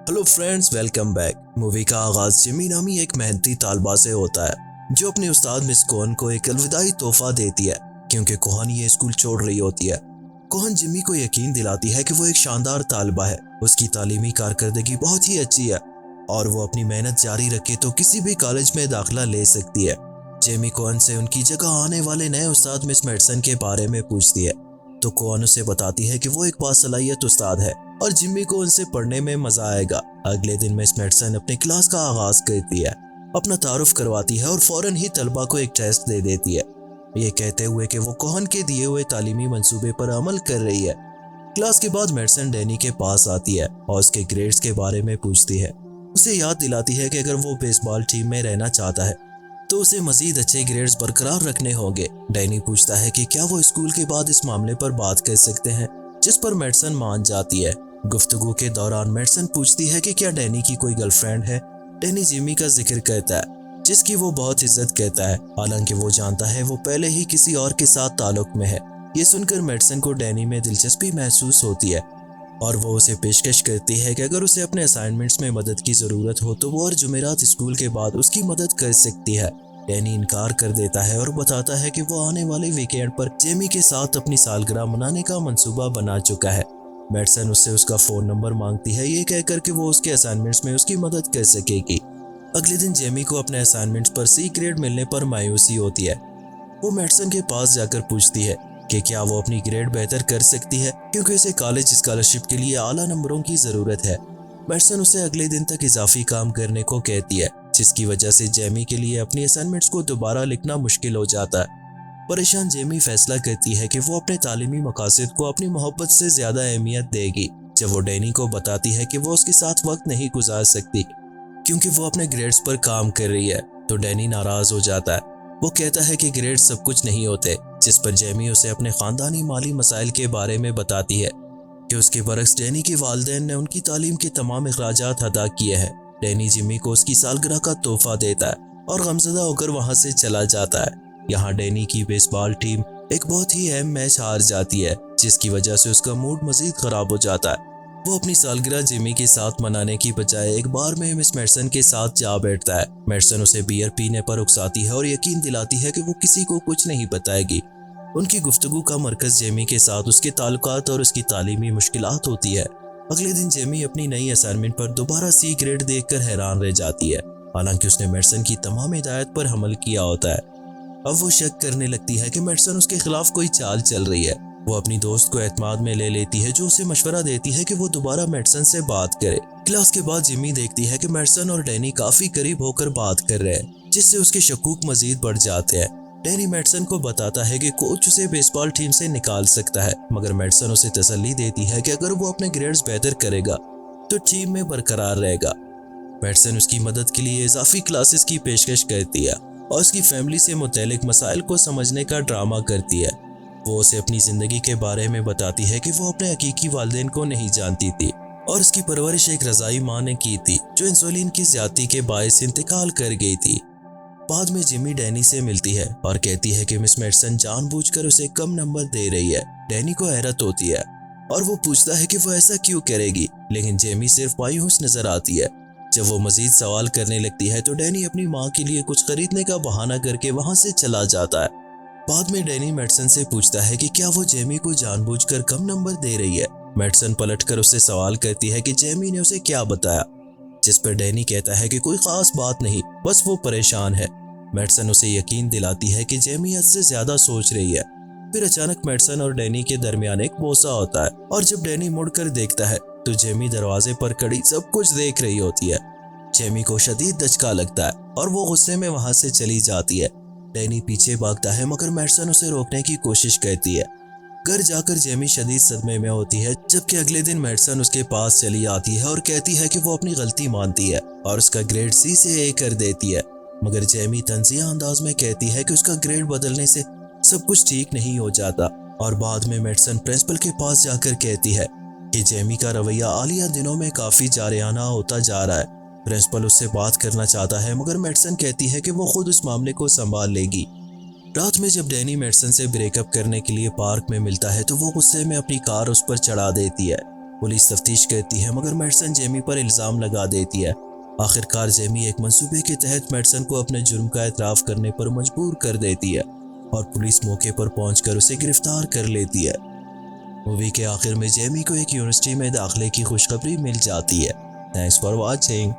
Hello friends, welcome back. Movie का आगाज Jimmy नामी एक मेहनती तालबा से होता है जो अपने उस्ताद मिस कोहन को एक अलविदाई तोहफा देती है क्योंकि कोहन ये स्कूल छोड़ रही होती है। कोहन जिमी को यकीन दिलाती है कि वो एक शानदार तालबा है, उसकी तालीमी कारकर्दगी बहुत ही अच्छी है और वो अपनी मेहनत जारी रखे तो किसी भी कॉलेज में दाखिला ले सकती है। जेमी कोहन से उनकी जगह आने वाले नए उस्ताद मिस मेडसन के बारे में पूछती है तो कोहन उसे बताती है कि वो एक बासलाहियत उस्ताद है और जिम्मी को उनसे पढ़ने में मजा आएगा। अगले दिन मिस मेडसन अपनी क्लास का आगाज करती है, अपना तारुफ करवाती है और फौरन ही तलबा को एक टेस्ट दे देती है, ये कहते हुए कि वो कोहन के दिए हुए तालीमी मंसूबे पर अमल कर रही है। क्लास के बाद मेडसन डैनी के पास आती है और उसके ग्रेड्स के बारे में पूछती है। उसे याद दिलाती है कि अगर वो बेसबॉल टीम में रहना चाहता है तो उसे मजीद अच्छे ग्रेड्स बरकरार रखने होंगे। डैनी पूछता है कि क्या वो स्कूल के बाद इस मामले पर बात कर सकते हैं, जिस पर मेडसन मान जाती है। गुफ्तगू के दौरान मेडसन पूछती है कि क्या डैनी की कोई गर्लफ्रेंड है। डैनी जिमी का जिक्र करता है जिसकी वो बहुत इज्जत करता है, हालांकि वो जानता है वो पहले ही किसी और के साथ ताल्लुक में है। ये सुनकर मेडसन को डैनी में दिलचस्पी महसूस होती है और वो उसे पेशकश करती है कि अगर उसे अपने असाइनमेंट्स में मदद की ज़रूरत हो तो वो हर जुमेरात स्कूल के बाद उसकी मदद कर सकती है। डैनी इनकार कर देता है और बताता है कि वो आने वाले वीकेंड पर जेमी के साथ अपनी सालगिरह मनाने का मंसूबा बना चुका है। मेडसन उससे उसका फ़ोन नंबर मांगती है, ये कहकर कि वो उसके असाइनमेंट्स में उसकी मदद कर सकेगी। अगले दिन जेमी को अपने असाइनमेंट्स पर सी ग्रेड मिलने पर मायूसी होती है। वो मेडसन के पास जाकर पूछती है कि क्या वो अपनी ग्रेड बेहतर कर सकती है क्योंकि उसे कॉलेज स्कॉलरशिप के लिए आला नंबरों की ज़रूरत है। मेडसन उसे अगले दिन तक इजाफी काम करने को कहती है, जिसकी वजह से जेमी के लिए अपनी असाइनमेंट्स को दोबारा लिखना मुश्किल हो जाता है। परेशान जेमी फैसला करती है कि वो अपने तालीमी मकासद को अपनी मोहब्बत से ज़्यादा अहमियत देगी। जब वो डैनी को बताती है कि वो उसके साथ वक्त नहीं गुजार सकती क्योंकि वो अपने ग्रेड्स पर काम कर रही है, तो डैनी नाराज हो जाता है। वो कहता है कि ग्रेड्स सब कुछ नहीं होते, जिस पर जेमी उसे अपने खानदानी माली मसाइल के बारे में बताती है कि उसके बरक्स डैनी के वालिदैन ने उनकी तालीम के तमाम अखराजात अदा किए हैं। डैनी जिमी को उसकी सालगिरह का तोहफा देता है और गमज़दा होकर वहां से चला जाता है। यहाँ डैनी की बेसबॉल टीम एक बहुत ही अहम मैच हार जाती है, जिसकी वजह से उसका मूड मजीद खराब हो जाता है। वो अपनी सालगिरह जिमी के साथ मनाने की बजाय एक बार में मिस मेडसन के साथ जा बैठता है। मेडसन उसे बियर पीने पर उकसाती है और यकीन दिलाती है कि वो किसी को कुछ नहीं बताएगी। उनकी गुफ्तगू का मरकज जेमी के साथ उसके ताल्लुकात और उसकी तालीमी मुश्किलात होती है। अगले दिन जेमी अपनी नई असाइनमेंट पर दोबारा सी ग्रेड देखकर हैरान रह जाती है, हालांकि उसने मेडसन की तमाम हिदायत पर अमल किया होता है। अब वो शक करने लगती है कि मेडसन उसके खिलाफ कोई चाल चल रही है। वो अपनी दोस्त को एतमाद में ले लेती है जो उसे मशवरा देती है कि वो दोबारा मेडसन से बात करे। क्लास के बाद जिमी देखती है कि मेडसन और डैनी काफी करीब होकर बात कर रहे हैं, जिससे उसके शकूक मजीद बढ़ जाते हैं। डैनी मेडसन को बताता है कि कोच उसे बेसबॉल टीम से निकाल सकता है, मगर मेडसन उसे तसल्ली देती है कि अगर वो अपने ग्रेड्स बेहतर करेगा तो टीम में बरकरार रहेगा। मेडसन उसकी मदद के लिए इजाफी क्लासेस की पेशकश करती है और उसकी फैमिली से मुतल्लिक मसाइल को समझने का ड्रामा करती है। वो उसे अपनी ज़िंदगी के बारे में बताती है कि वो अपने हकीकी वालिदैन को नहीं जानती थी और उसकी परवरिश एक रज़ाई माँ ने की थी जो इंसुलिन की ज़्यादती के बायस इंतकाल कर गई थी। बाद में जिमी डैनी से मिलती है और कहती है कि मिस मेडसन जानबूझकर उसे कम नंबर दे रही है। डैनी को हैरत होती है और वो पूछता है कि वो ऐसा क्यों करेगी, लेकिन जेमी सिर्फ मायूस नजर आती है। जब वो मजीद सवाल करने लगती है तो डैनी अपनी माँ के लिए कुछ खरीदने का बहाना करके वहां से चला जाता है। बाद में डैनी मेडसन से पूछता है कि क्या वो जेमी को जानबूझकर कम नंबर दे रही है। मेडसन पलटकर उससे सवाल करती है कि जेमी ने उसे क्या बताया, जिस पर डैनी कहता है कि कोई खास बात नहीं, बस वो परेशान है। मेडसन उसे यकीन दिलाती है कि जेमी हद से ज्यादा सोच रही है। फिर अचानक मेडसन और डैनी के दरमियान एक बोसा होता है और जब डैनी मुड़कर देखता है तो जेमी दरवाजे पर खड़ी सब कुछ देख रही होती है। जेमी को शदीद दचका लगता है और वो गुस्से में वहां से चली जाती है। डैनी पीछे भागता है मगर मेडसन उसे रोकने की कोशिश करती है। घर जाकर जेमी शदीद सदमे में होती है, जबकि अगले दिन मेडसन उसके पास चली आती है और कहती है कि वो अपनी गलती मानती है और उसका ग्रेड सी से ए कर देती है। मगर जेमी तंजिया अंदाज में कहती है कि उसका ग्रेड बदलने से सब कुछ ठीक नहीं हो जाता और बाद में मेडसन प्रिंसिपल के पास जाकर कहती है कि जेमी का रवैया हालिया दिनों में काफी जारियाना होता जा रहा है। प्रिंसिपल उससे बात करना चाहता है मगर मेडसन कहती है कि वो खुद उस मामले को संभाल लेगी। रात में जब डैनी मेडसन से ब्रेकअप करने के लिए पार्क में मिलता है तो वो गुस्से में अपनी कार उस पर चढ़ा देती है। पुलिस तफ्तीश करती है मगर मेडिसन जेमी पर इल्ज़ाम लगा देती है। आखिरकार जेमी एक मंसूबे के तहत मेडिसन को अपने जुर्म का एतराफ़ करने पर मजबूर कर देती है और पुलिस मौके पर पहुंचकर उसे गिरफ्तार कर लेती है। मूवी के आखिर में जेमी को एक यूनिवर्सिटी में दाखिले की खुशखबरी मिल जाती है। Thanks for watching.